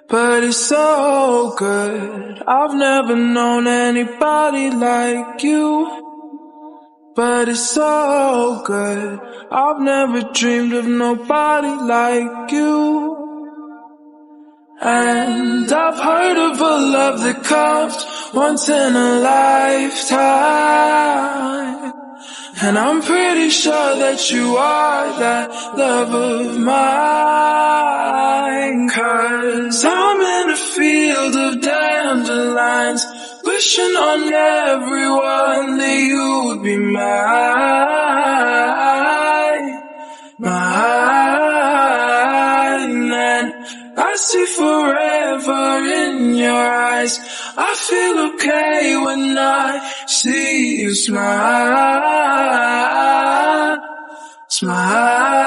but it's so good. I've never known anybody like you. But it's so good. I've never dreamed of nobody like you. And I've heard of a love that comes once in a lifetime, and I'm pretty sure that you are that love of mine. 'Cause I'm in a field of dandelions, wishing on everyone that you would be mine, mine. And I see forever in your eyes. I feel okay when I see you smile, smile.